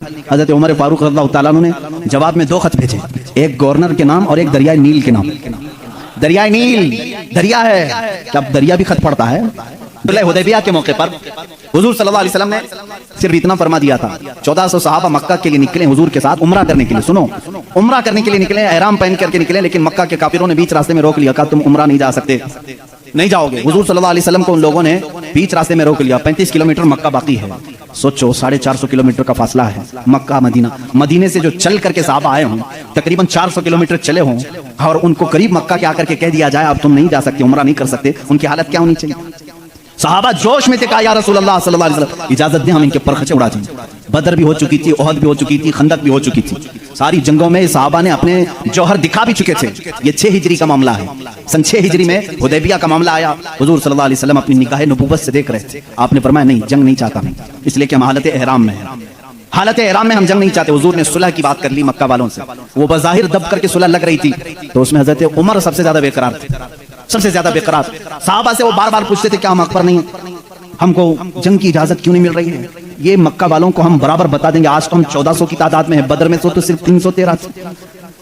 حضرت عمر فاروق رضی اللہ تعالیٰ عنہ نے جواب میں 2 خط بھیجے، ایک گورنر کے نام اور ایک دریائے نیل کے نام۔ دریائے نیل دریا ہے، کیا دریا بھی خط پڑتا ہے؟ حدیبیہ کے موقع پر حضور صلی اللہ علیہ وسلم نے صرف اتنا فرما دیا تھا، 1400 صحابہ مکہ کے لیے نکلے حضور کے ساتھ عمرہ کرنے کے لیے۔ سنو، عمرہ کرنے کے لیے نکلے، احرام پہن کر کے نکلے، لیکن مکہ کے کافروں نے بیچ راستے میں روک لیا، کہا تم عمرہ نہیں جا سکتے، نہیں جاؤ گے۔ حضور صلی اللہ علیہ وسلم کو ان لوگوں نے بیچ راستے میں روک لیا۔ 35 کلومیٹر مکہ باقی ہے، سوچو 450 کلومیٹر کا فاصلہ ہے مکہ مدینہ۔ مدینے سے جو چل کر کے صحابہ آئے ہوں تقریباً 400 کلومیٹر چلے ہوں، اور ان کو قریب مکہ کے آ کر کے کہہ دیا جائے اب تم نہیں جا سکتے، عمرہ نہیں کر سکتے، ان کی حالت کیا ہونی چاہیے؟ صحابہ جوش میں تھے، کہا یا رسول اللہ صلی اللہ علیہ وسلم اجازت دیں ہم ان کے پرخچے اڑا دیں۔ بدر بھی ہو چکی تھی، احد بھی ہو چکی تھی، خندق بھی ہو چکی تھی، ساری جنگوں میں صحابہ نے اپنے جوہر دکھا بھی چکے تھے۔ یہ 6 ہجری کا معاملہ ہے، سن 6 ہجری میں حدیبیہ کا معاملہ آیا۔ حضور صلی اللہ علیہ وسلم اپنی نگاہ نبوت سے دیکھ رہے تھے، آپ نے فرمایا نہیں، جنگ نہیں چاہتا میں، اس لیے کہ ہم حالت احرام میں ہیں، حالت احرام میں ہم جنگ نہیں چاہتے۔ حضور نے صلح کی بات کر لی مکہ والوں سے، وہ بظاہر دب کر کے صلح لگ رہی تھی، تو اس میں حضرت عمر سب سے زیادہ بے قرار تھے، سب سے زیادہ بے قرار۔ صحابہ سے وہ بار بار پوچھتے تھے کیا ہم حق پر نہیں ہیں، ہم کو جنگ کی اجازت کیوں نہیں مل رہی ہے؟ یہ مکہ والوں کو ہم برابر بتا دیں گے، آج تو ہم 1400 کی تعداد میں ہیں، بدر میں تو صرف 313 تھے،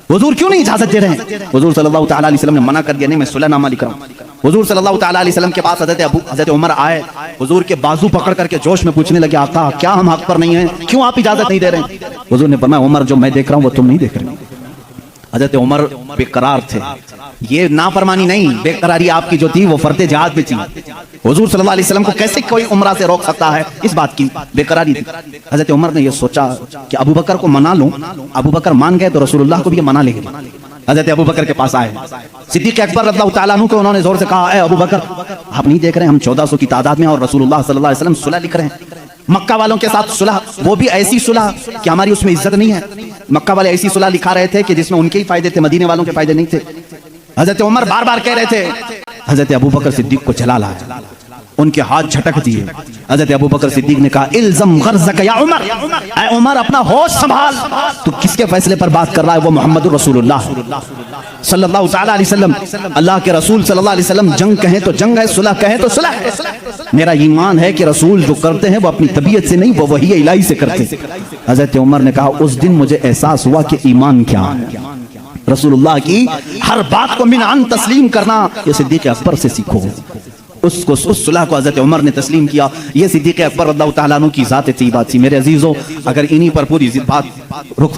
حضور کیوں نہیں اجازت دے رہے ہیں؟ حضور صلی اللہ تعالیٰ علیہ وسلم نے منع کر دیا، نہیں میں صلح نامہ لکھ رہا ہوں۔ حضور صلی اللہ تعالیٰ علیہ وسلم کے پاس حضرت عمر آئے، حضور کے بازو پکڑ کر کے جوش میں پوچھنے لگے آقا کیا ہم حق پر نہیں ہیں، کیوں آپ اجازت نہیں دے رہے ہیں؟ حضور نے فرمایا عمر جو میں دیکھ رہا ہوں وہ تم نہیں دیکھ رہے۔ حضرت عمر بے قرار تھے، یہ نافرمانی نہیں، بے قراری آپ کی جو تھی وہ فرد جہاد میں تھی۔ حضور صلی اللہ علیہ وسلم کو کیسے کوئی عمرہ سے روک سکتا ہے، اس بات کی بے قراری تھی۔ حضرت عمر نے یہ سوچا کہ ابو بکر کو منا لوں، ابو بکر مان گئے تو رسول اللہ کو بھی یہ منا لیں گے۔ حضرت ابو بکر کے پاس آئے، صدیق اکبر رضی اللہ تعالیٰ عنہ کو انہوں نے زور سے کہا اے ابو بکر آپ نہیں دیکھ رہے ہم 1400 کی تعداد میں اور رسول اللہ صلی اللہ علیہ وسلم صلح لکھ رہے ہیں، مکہ والوں کے ساتھ صلح، وہ بھی ایسی صلح کہ ہماری اس میں عزت نہیں ہے۔ مکہ والے ایسی صلح لکھا رہے تھے کہ جس میں ان کے ہی فائدے تھے، مدینے والوں کے فائدے نہیں تھے۔ حضرت عمر بار بار کہہ رہے تھے، حضرت ابو بکر صدیق کو جلال آیا، ان کے ہاتھ جھٹک دیے۔ حضرت ابو بکر صدیق نے کہا الزم غرضک یا عمر، اے عمر اپنا ہوش سنبھال، تو کس کے فیصلے پر بات کر رہا ہے؟ وہ محمد رسول اللہ صلی اللہ تعالیٰ علیہ وسلم، اللہ کے رسول صلی اللہ علیہ وسلم، جنگ کہیں تو جنگ ہے، صلح کہیں تو صلح ہے۔ میرا ایمان ہے کہ رسول جو کرتے ہیں وہ اپنی طبیعت سے نہیں، وہ وحی الہی سے کرتے ہیں۔ حضرت عمر نے کہا اس دن مجھے احساس ہوا کہ ایمان کیا ہے، رسول اللہ کی ہر بات کو من عن تسلیم کرنا، یہ صدیق اکبر سے سیکھو۔ اس صلح کو حضرت عمر نے تسلیم کیا، یہ صدیق اکبر رضی اللہ تعالیٰ عنہ کی ذات طیبہ تھی۔ میرے عزیزوں اگر انہی پر پوری بات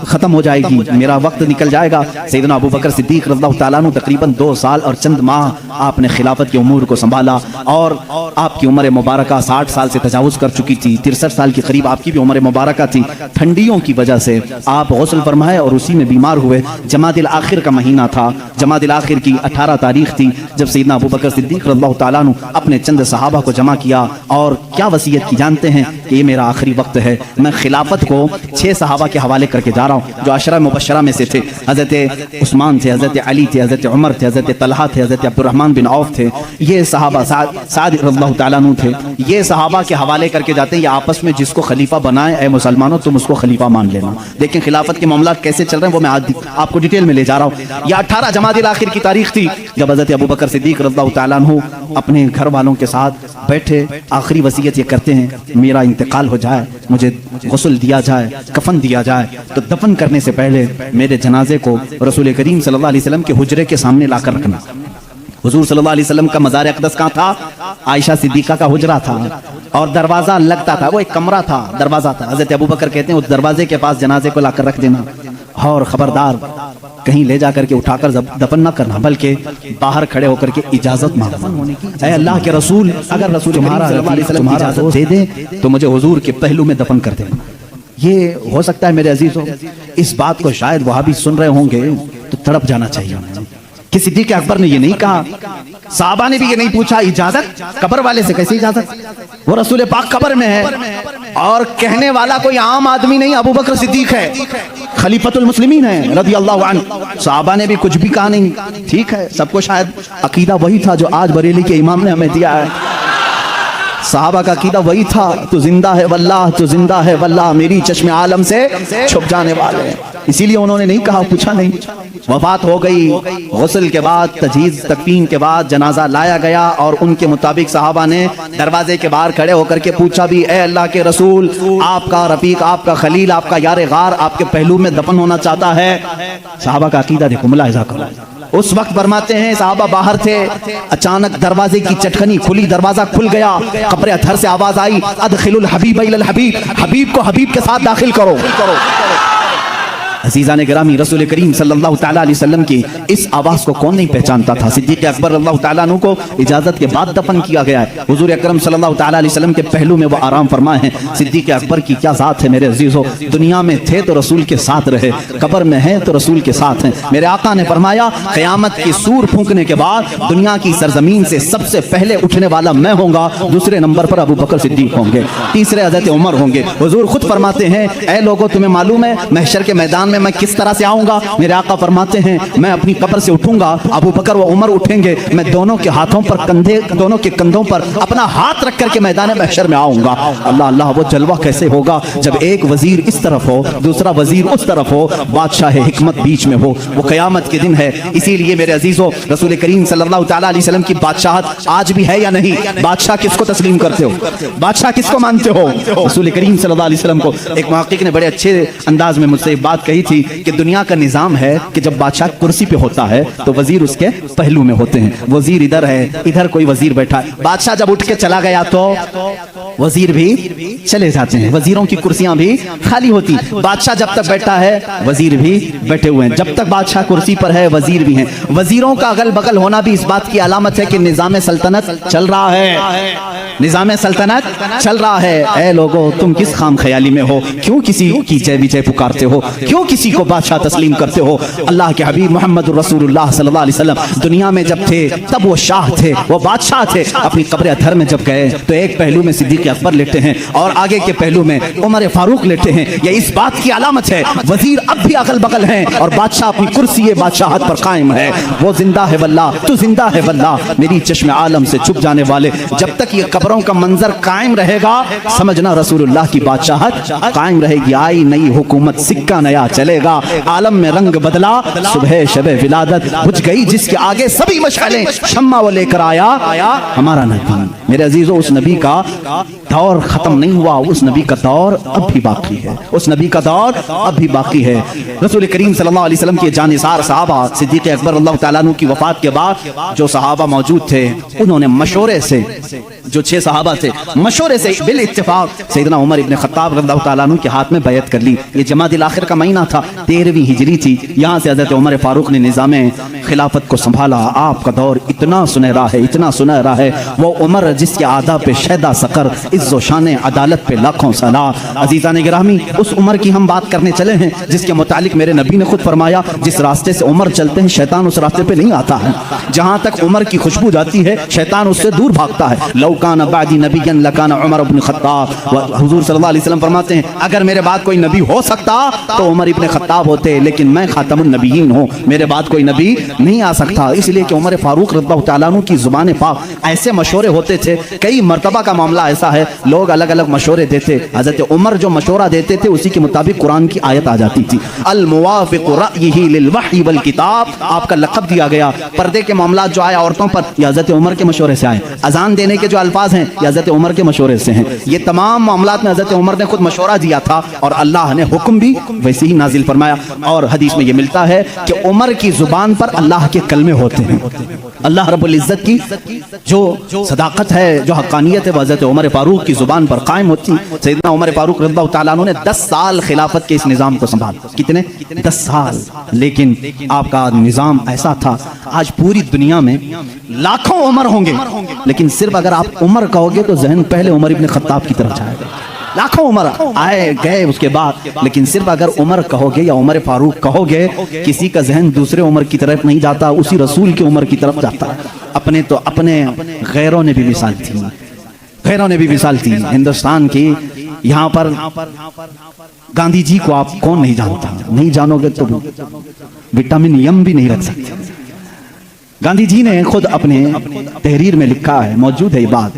ختم ہو جائے گی، میرا وقت نکل جائے گا۔ سیدنا ابو بکر صدیق رضی اللہ تعالیٰ عنہ تقریباً 2 سال اور چند ماہ آپ نے خلافت کے امور کو سنبھالا، اور آپ کی عمر مبارکہ 60 سال سے تجاوز کر چکی تھی، 63 سال کے قریب آپ کی بھی عمر مبارکہ تھی۔ ٹھنڈیوں کی وجہ سے آپ غسل فرمائے اور اسی میں بیمار ہوئے۔ جمادی الاخر کا مہینہ تھا، جمادی الاخر کی 18 تاریخ تھی جب سیدنا ابو بکر صدیق رضی اللہ تعالیٰ عنہ اپنے چند صحابہ کو جمع کیا اور کیا وصیت کی جانتے ہیں کہ یہ میرا آخری وقت ہے، میں خلافت کو 6 صحابہ کے حوالے کر کے جا رہا ہوں جو عشرہ مبشرہ میں سے تھے۔ حضرت عثمان تھے، حضرت علی تھے، حضرت عمر تھے، حضرت طلحہ تھے، حضرت عبد الرحمن بن عوف تھے، یہ صحابہ سعد رضی اللہ تعالیٰ عنہ تھے، یہ صحابہ کے حوالے کر کے جاتے ہیں، یہ آپس میں جس کو خلیفہ بنائے اے مسلمانوں تم اس کو خلیفہ مان لینا۔ دیکھیں خلافت کے معاملات کیسے چل رہے ہیں، وہ میں آپ کو ڈیٹیل میں لے جا رہا ہوں۔ یہ 18 جمادی الاخر کی تاریخ تھی جب حضرت ابو بکر صدیق رضی اللہ تعالیٰ عنہ اپنے گھر والوں کے ساتھ بیٹھے، آخری وصیت یہ کرتے ہیں میرا انتقال ہو جائے، مجھے غسل دیا جائے، کفن دیا جائے، تو دفن کرنے سے پہلے میرے جنازے کو رسول کریم صلی اللہ علیہ وسلم کے حجرے کے سامنے لا کر رکھنا۔ حضور صلی اللہ علیہ وسلم کا مزار اقدس کہاں تھا؟ عائشہ صدیقہ کا حجرہ تھا، اور دروازہ لگتا تھا، وہ ایک کمرہ تھا، دروازہ تھا۔ حضرت ابو بکر کہتے ہیں اس دروازے کے پاس جنازے کو لا کر رکھ دینا، اور خبردار کہیں لے جا کر کے اٹھا کر دفن نہ کرنا، بلکہ باہر کھڑے ہو کر کے اجازت مانگنا۔ اے اللہ کے رسول اگر رسول تمہارا اجازت دے دیں تو مجھے حضور کے پہلو میں دفن کر دینا۔ یہ ہو سکتا ہے میرے عزیزوں اس بات کو شاید وہاں بھی سن رہے ہوں گے تو تڑپ جانا چاہیے کہ صدیق اکبر نے یہ نہیں کہا، صحابہ نے بھی یہ نہیں پوچھا اجازت، قبر والے سے کیسے اجازت؟ وہ رسول پاک قبر میں ہے، اور کہنے والا کوئی عام آدمی نہیں، ابو بکر صدیق ہے، خلیفۃ المسلمین ہے رضی اللہ عنہ۔ صحابہ نے بھی کچھ بھی کہا نہیں، ٹھیک ہے، سب کو شاید عقیدہ وہی تھا جو آج بریلی کے امام نے ہمیں دیا ہے۔ صحابہ کا عقیدہ وہی تھا، تو زندہ ہے واللہ، تو زندہ ہے واللہ، میری چشم عالم سے چھپ جانے والے ہیں۔ اسی لیے انہوں نے نہیں کہا، پوچھا نہیں۔ وفات ہو گئی، غسل کے بعد، تجہیز تکفین کے بعد جنازہ لایا گیا، اور ان کے مطابق صحابہ نے دروازے کے باہر کھڑے ہو کر کے پوچھا بھی، اے اللہ کے رسول، آپ کا رفیق، آپ کا خلیل، آپ کا یار غار آپ کے پہلو میں دفن ہونا چاہتا ہے۔ صحابہ کا عقیدہ دیکھو، ملاحظہ کرو۔ اس وقت فرماتے ہیں صحابہ باہر تھے، اچانک دروازے کی چٹکنی کھلی، دروازہ کھل گیا، قبر اطہر سے آواز آئی، ادخلوا الحبیب الی الحبیب، حبیب کو حبیب کے ساتھ داخل کرو۔ عزیزان گرامی، رسول کریم صلی اللہ تعالیٰ علیہ وسلم کی اس آواز کو کون نہیں پہچانتا تھا؟ صدیق اکبر اللہ تعالیٰ عنہ کو اجازت کے بعد دفن کیا گیا ہے۔ حضور اکرم صلی اللہ تعالیٰ علیہ وسلم کے پہلو میں وہ آرام فرمائے ہیں۔ صدیق اکبر کی کیا ذات ہے میرے عزیزو، دنیا میں تھے تو رسول کے ساتھ رہے، قبر میں ہیں تو رسول کے ساتھ ہیں۔ میرے آقا نے فرمایا، قیامت کی سور پھونکنے کے بعد دنیا کی سرزمین سے سب سے پہلے اٹھنے والا میں ہوں گا، دوسرے نمبر پر ابو بکر صدیق ہوں گے، تیسرے حضرت عمر ہوں گے۔ حضور خود فرماتے ہیں، اے لوگوں تمہیں معلوم ہے محشر کے میدان میں کس طرح سے آؤں گا؟ میرے آقا فرماتے ہیں، میں اپنی قبر سے اٹھوں گا، ابو بکر و عمر اٹھیں گے، میں دونوں کے ہاتھوں پر دونوں کے کندھوں پر اپنا ہاتھ رکھ کر کے میدان محشر میں آؤں گا۔ اللہ اللہ، وہ جلوہ کیسے ہوگا جب ایک وزیر اس طرف ہو، دوسرا وزیر اس طرف ہو، بادشاہ حکمت بیچ میں ہو۔ وہ قیامت کے دن ہے۔ اسی لیے میرے عزیزو، رسول کریم صلی اللہ تعالیٰ علیہ وسلم کی بادشاہت آج بھی ہے یا نہیں؟ بادشاہ کس کو تسلیم کرتے ہو؟ بادشاہ کس کو مانتے ہو؟ رسول کریم صلی اللہ علیہ وسلم کو۔ ایک محقق نے بڑے اچھے انداز میں مجھ سے ایک بات کہی تھی کہ دنیا کا نظام ہے کہ جب بادشاہ کرسی پہ ہوتا ہے تو وزیر اس کے پہلو میں ہوتے ہیں، وزیر ادھر ہے، ادھر کوئی وزیر بیٹھا ہے۔ بادشاہ جب اٹھ کے چلا گیا تو وزیر بھی چلے جاتے ہیں، وزیروں کی کرسیاں بھی خالی ہوتی۔ بادشاہ جب تک بیٹھا ہے وزیر بھی بیٹھے ہوئے ہیں، جب تک بادشاہ کرسی پر ہے وزیر بھی ہیں۔ وزیروں کا اگل بغل ہونا بھی اس بات کی علامت ہے کہ نظام سلطنت چل رہا ہے، نظام سلطنت چل رہا ہے۔ اے لوگو، تم کس خام خیالی میں ہو؟ کیوں کسی کی جے وجے پکارتے ہو؟ کیوں کسی کو بادشاہ تسلیم کرتے ہو؟ اللہ کے حبیب محمد رسول اللہ صلی اللہ علیہ وسلم دنیا میں جب تھے تب وہ شاہ تھے، وہ بادشاہ تھے۔ اپنی قبر اطہر میں جب گئے تو ایک پہلو میں صدیق اکبر لیٹے ہیں اور آگے کے پہلو میں عمر فاروق لیٹے ہیں۔ یہ اس بات کی علامت ہے وزیر اب بھی اغل بغل ہیں اور بادشاہ اپنی کرسی بادشاہت پر قائم ہے۔ وہ زندہ ہے واللہ، تو زندہ ہے واللہ، میری چشم عالم سے چھپ جانے والے۔ جب تک یہ قبروں کا منظر قائم رہے گا، سمجھنا رسول اللہ کی بادشاہت قائم رہے گی۔ آئی نئی حکومت، سکہ نیا چلے گا، عالم میں رنگ بدلا، صبح شب ولادت بجھ گئی جس کے آگے سبھی مشعلیں، شمع وہ لے کر آیا ہمارا نبی۔ میرے عزیزو، اس نبی کا دور ختم نہیں ہوا، اس نبی کا دور اب بھی باقی ہے، اس نبی کا دور اب بھی باقی ہے۔ رسول کریم صلی اللہ علیہ وسلم کے جانثار صحابہ، صدیق اکبر اللہ تعالیٰ عنہ کی وفات کے بعد جو صحابہ موجود تھے، انہوں نے مشورے سے، جو 6 صحابہ تھے، مشورے سے بالاتفاق سیدنا عمر ابن خطاب رضی اللہ تعالیٰ عنہ کے ہاتھ میں بیعت کر لی۔ یہ جمادی الاخر کا مہینہ تھا، 13ویں ہجری تھی۔ یہاں سے حضرت عمر فاروق نے نظام خلافت کو سنبھالا۔ آپ کا دور اتنا سنہرا ہے، اتنا سنہرا ہے، وہ عمر جس کے آداب پہ شیدا سقر، عز و شان عدالت پہ لاکھوں سلام۔ عزیزان گرامی، اس عمر کی ہم بات کرنے چلے ہیں جس کے متعلق میرے نبی نے خود فرمایا، جس راستے سے عمر چلتے ہیں شیطان اس راستے پہ نہیں آتا ہے۔ جہاں تک عمر کی خوشبو جاتی ہے شیطان اس سے دور بھاگتا ہے۔ لو کان بعدی نبیا لکان عمر بن خطاب، حضور صلی اللہ علیہ وسلم فرماتے ہیں اگر میرے بعد کوئی نبی ہو سکتا تو عمر ابن خطاب ہوتے، لیکن میں خاتم النبیین ہوں، میرے بعد کوئی نبی نہیں آ سکتا۔ اس لیے کہ عمر فاروق رضی اللہ تعالیٰ عنہ کی زبان پاک ایسے مشورے ہوتے تھے، کئی مرتبہ کا معاملہ ایسا ہے لوگ الگ الگ مشورے دیتے، حضرت عمر جو مشورہ دیتے تھے اسی کے مطابق قرآن کی آیت آ جاتی تھی۔ الموافق رأیہ للوحی والکتاب، آپ کا لقب دیا گیا۔ پردے کے معاملات جو آئے عورتوں پر، یہ حضرت عمر کے مشورے سے آئے۔ اذان دینے کے جو الفاظ ہیں یہ حضرت عمر کے مشورے سے ہیں۔ یہ تمام معاملات میں حضرت عمر نے خود مشورہ دیا تھا اور اللہ نے حکم بھی ویسے ہی نازل فرمایا۔ اور حدیث میں یہ ملتا ہے کہ عمر کی زبان پر اللہ کے کلمے ہوتے ہیں۔ اللہ رب العزت کی جو صداقت ہے، جو حقانیت ہے، وہ حضرت عمر فاروق کی زبان پر قائم ہوتی۔ سیدنا عمر فاروق رضی اللہ تعالیٰ عنہ نے 10 سال خلافت کے اس نظام کو سنبھالا۔ کتنے؟ 10 سال۔ لیکن آپ کا نظام ایسا تھا، آج پوری دنیا میں لاکھوں عمر ہوں گے، لیکن صرف اگر آپ عمر کہو گے تو ذہن پہلے عمر ابن خطاب کی طرف جائے گا۔ لاکھوں عمر آئے گئے اس کے بعد، لیکن صرف اگر عمر کہو گے یا عمر فاروق کہو گے، کسی کا ذہن دوسرے عمر کی طرف نہیں جاتا، اسی رسول کی عمر کی طرف جاتا ہے۔ اپنے تو اپنے غیروں نے بھی مثال تھی، غیروں نے بھی مثال تھی۔ ہندوستان کی یہاں پر گاندھی جی کو آپ کون نہیں جانتا؟ نہیں جانو گے تو وٹامن یم بھی نہیں رکھ سکتے۔ گاندھی جی نے خود اپنے تحریر میں لکھا ہے، موجود ہے یہ بات،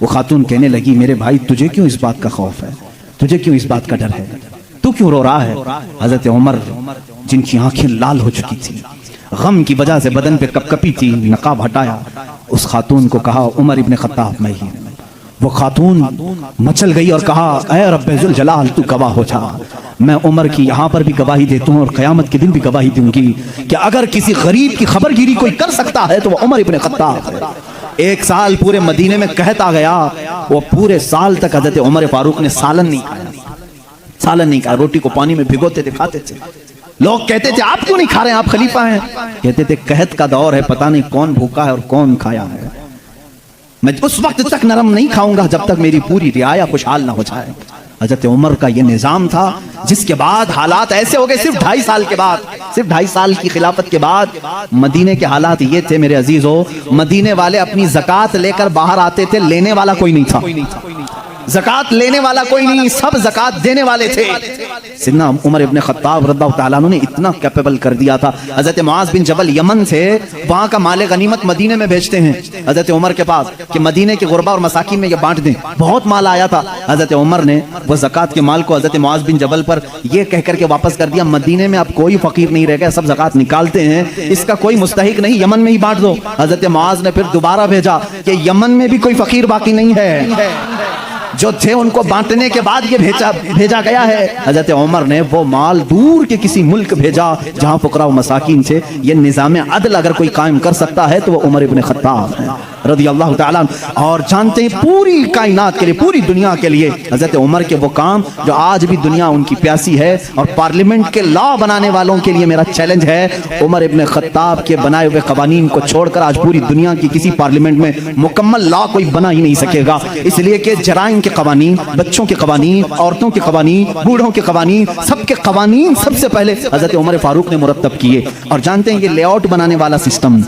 وہ خاتون کہنے لگی میرے بھائی تجھے کیوں اس بات کا خوف ہے, تجھے کیوں اس بات کا ڈر ہے, تو کیوں رو رہا ہے؟ حضرت عمر جن کی آنکھیں لال ہو چکی تھی, غم کی وجہ سے بدن پہ کپ کپی تھی, نقاب ہٹایا, اس خاتون کو کہا عمر ابن خطاب میں ہی. وہ خاتون مچل گئی اور کہا اے رب ذوالجلال تو گواہ ہو جا, میں عمر کی یہاں پر بھی گواہی دیتا ہوں اور قیامت کے دن بھی گواہی دوں گی کہ اگر کسی غریب کی خبر گیری کوئی کر سکتا ہے تو وہ عمر ابن خطاب ہے. 1 سال پورے مدینے میں کہتا گیا, وہ پورے سال تک حضرت عمر فاروق نے سالن نہیں کھایا, روٹی کو پانی میں بھگوتے تھے, کھاتے تھے. لوگ کہتے تھے آپ کیوں نہیں کھا رہے ہیں, آپ خلیفہ ہیں؟ کہتے تھے قحط کا دور ہے, پتہ نہیں کون بھوکا ہے اور کون کھایا ہے, میں اس وقت تک نرم نہیں کھاؤں گا جب تک میری پوری رعایا خوشحال نہ ہو جائے. حضرت عمر کا یہ نظام تھا, جس کے بعد حالات ایسے ہو گئے. صرف 2.5 سال کے بعد, صرف 2.5 سال کی خلافت کے بعد مدینے کے حالات یہ تھے میرے عزیزو, مدینے والے اپنی زکوٰۃ لے کر باہر آتے تھے, لینے والا کوئی نہیں تھا. زکوٰۃ لینے والا کوئی نہیں, سب زکوٰۃ دینے والے تھے. سیدنا عمر ابن خطاب رضی اللہ تعالیٰ عنہ نے اتنا کیپیبل کر دیا تھا. حضرت معاذ بن جبل یمن سے وہاں کا مال غنیمت مدینے میں بھیجتے ہیں حضرت عمر کے پاس کہ مدینے کے غربا اور مساکین میں یہ بانٹ دیں. بہت مال آیا تھا, حضرت عمر نے وہ زکوٰۃ کے مال کو حضرت معاذ بن جبل پر یہ کہہ کر کے واپس کر دیا, مدینے میں اب کوئی فقیر نہیں رہ گیا, سب زکوٰۃ نکالتے ہیں, اس کا کوئی مستحق نہیں, یمن میں ہی بانٹ دو. حضرت معاذ نے پھر دوبارہ بھیجا کہ یمن میں بھی کوئی فقیر باقی نہیں ہے, جو تھے ان کو بانٹنے کے بعد یہ بھیجا گیا ہے. حضرت عمر نے وہ مال دور کے کسی ملک بھیجا جہاں فقراء و مساکین تھے. یہ نظام عدل اگر کوئی قائم کر سکتا ہے تو وہ عمر ابن خطاب ہے رضی اللہ تعالیٰ. اور جانتے ہیں پوری کائنات کے لیے, پوری دنیا کے لیے حضرت عمر کے وہ کام جو آج بھی دنیا ان کی پیاسی ہے, اور پارلیمنٹ کے لا بنانے والوں کے لیے میرا چیلنج ہے, عمر ابن خطاب کے بنائے ہوئے قوانین کو چھوڑ کر آج پوری دنیا کی کسی پارلیمنٹ میں مکمل لا کوئی بنا ہی نہیں سکے گا. اس لیے کہ جرائم کے قوانین, بچوں کے قوانین, عورتوں کے قوانین, بوڑھوں کے قوانین, سب کے قوانین سب سے پہلے حضرت عمر فاروق نے مرتب کیے. اور جانتے ہیں یہ لے آؤٹ بنانے والا سسٹم,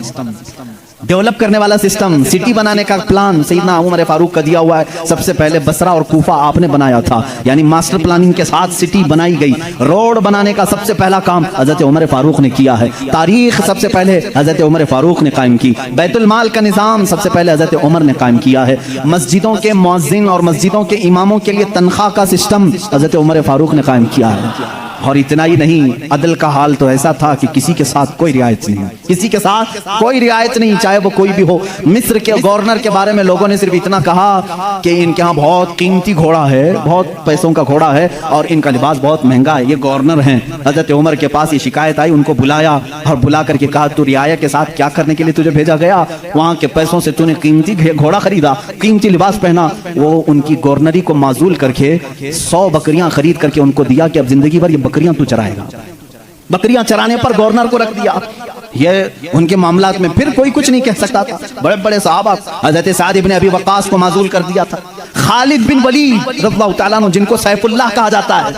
ڈیولپ کرنے والا سسٹم, سٹی بنانے کا پلان سیدنا عمر فاروق کا دیا ہوا ہے. سب سے پہلے بصرہ اور کوفہ آپ نے بنایا تھا, یعنی ماسٹر پلاننگ کے ساتھ سٹی بنائی گئی. روڈ بنانے کا سب سے پہلا کام حضرت عمر فاروق نے کیا ہے. تاریخ سب سے پہلے حضرت عمر فاروق نے قائم کی. بیت المال کا نظام سب سے پہلے حضرت عمر نے قائم کیا ہے. مسجدوں کے مؤذن اور مسجدوں کے اماموں کے لیے تنخواہ کا سسٹم حضرت عمر فاروق نے قائم کیا ہے. اور اتنا ہی نہیں, عدل کا حال تو ایسا تھا کہ کسی کے ساتھ کوئی رعایت نہیں, کسی کے ساتھ کوئی رعایت نہیں, چاہے وہ کوئی بھی ہو. مصر کے گورنر کے بارے میں لوگوں نے صرف اتنا کہا کہ ان کے ہاں بہت قیمتی گھوڑا ہے, بہت پیسوں کا گھوڑا ہے, اور ان کا لباس بہت مہنگا ہے, یہ گورنر ہیں. حضرت عمر کے پاس یہ شکایت آئی, ان کو بلایا اور بلا کر کے کہا تو رعایا کے ساتھ کیا کرنے کے لیے تجھے بھیجا گیا؟ وہاں کے پیسوں سے تو نے قیمتی گھوڑا خریدا, قیمتی لباس پہنا. وہ ان کی گورنری کو معزول کر کے 100 بکریاں خرید کر کے ان کو دیا کہ اب زندگی بھر یہ بکریاں تو چرائے گا. بکریاں چرانے پر گورنر کو رکھ دیا. یہ ان کے معاملات میں پھر کوئی کچھ نہیں کہہ سکتا تھا. بڑے بڑے صحابہ, حضرت سعد ابن ابی وقاص کو معزول کر دیا تھا. خالد بن ولید رضی اللہ تعالیٰ عنہ, جن کو سیف اللہ کہا جاتا ہے,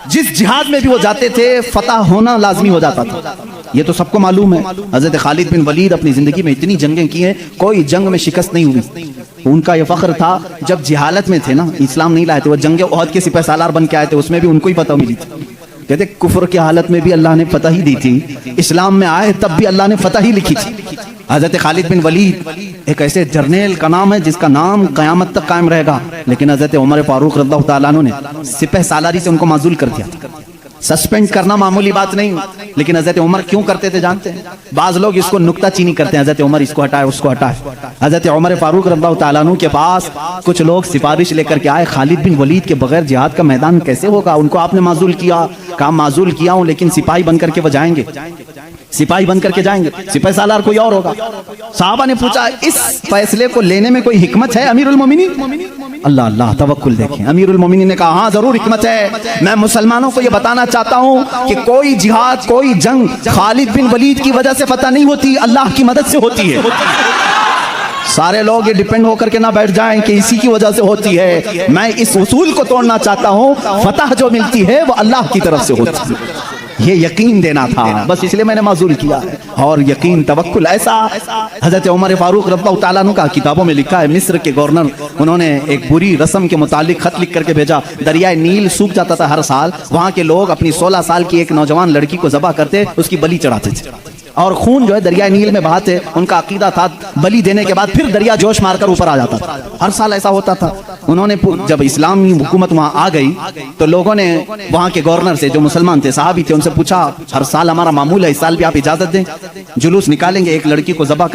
جس جہاد میں بھی وہ جاتے تھے فتح ہونا لازمی ہو جاتا تھا, یہ تو سب کو معلوم ہے. حضرت خالد بن ولید اپنی زندگی میں اتنی جنگیں کی ہیں, کوئی جنگ میں شکست نہیں ہوئی. ان کا یہ فخر تھا جب جہالت میں تھے نا, اسلام نہیں لائے تھے, وہ جنگ احد کے سپہ سالار بن کے آئے تھے, اس میں بھی ان کو ہی فتح ملی تھی. کہتے کفر کی حالت میں بھی اللہ نے فتح ہی دی تھی, اسلام میں آئے تب بھی اللہ نے فتح ہی لکھی تھی. حضرت خالد بن ولید ایک ایسے جرنیل کا نام ہے جس کا نام قیامت تک قائم رہے گا, لیکن حضرت عمر فاروق رضی اللہ تعالیٰ عنہ نے سپہ سالاری سے ان کو معزول کر دیا تھا. سسپینڈ کرنا معمولی بات نہیں, لیکن حضرت عمر کیوں کرتے تھے جانتے ہیں؟ بعض لوگ اس کو نکتہ چینی کرتے ہیں, حضرت عمر اس کو ہٹائے اس کو ہٹائے. حضرت عمر فاروق رضی اللہ تعالیٰ عنہ کے پاس کچھ لوگ سفارش لے کر کے آئے, خالد بن ولید کے بغیر جہاد کا میدان کیسے ہوگا؟ ان کو آپ نے معزول کیا. کہا معزول کیا ہوں لیکن سپاہی بن کر کے وہ جائیں گے, سپاہی بن کر کے جائیں گے, سپہ سالار کوئی اور ہوگا. صحابہ نے پوچھا اس فیصلے کو لینے میں کوئی حکمت ہے امیر المومنین؟ اللہ اللہ توکل دیکھیں. امیر المومنین نے کہا ہاں ضرور حکمت ہے, میں مسلمانوں کو یہ بتانا چاہتا ہوں کہ کوئی جہاد, کوئی جنگ خالد بن ولید کی وجہ سے فتح نہیں ہوتی, اللہ کی مدد سے ہوتی ہے. سارے لوگ یہ ڈیپینڈ ہو کر کے نہ بیٹھ جائیں کہ اسی کی وجہ سے ہوتی ہے. میں اس اصول کو توڑنا چاہتا ہوں, فتح جو ملتی ہے وہ اللہ کی طرف سے ہوتی ہے. یہ یقین دینا تھا, بس اس لیے میں نے معزول کیا ہے. اور یقین توکل ایسا حضرت عمر فاروق رضی اللہ تعالیٰ عنہ کا کتابوں میں لکھا ہے. مصر کے گورنر, انہوں نے ایک بری رسم کے متعلق خط لکھ کر کے بھیجا. دریائے نیل سوکھ جاتا تھا ہر سال, وہاں کے لوگ اپنی 16 سال کی ایک نوجوان لڑکی کو ذبح کرتے, اس کی بلی چڑھاتے تھے. اور خون جو ہے دریائے نیل میں بہاتے. ان کا عقیدہ تھا بلی دینے کے بعد پھر دریا جوش مار کر اوپر آ جاتا تھا. ہر سال ایسا ہوتا تھا. انہوں نے جب اسلامی حکومت وہاں آ گئی تو لوگوں نے وہاں کے گورنر سے جو مسلمان تھے صحابی تھے ان سے پوچھا ہر سال ہمارا معمول ہے اس سال بھی آپ اجازت دیں, جلوس نکالیں گے, ایک لڑکی کو ذبح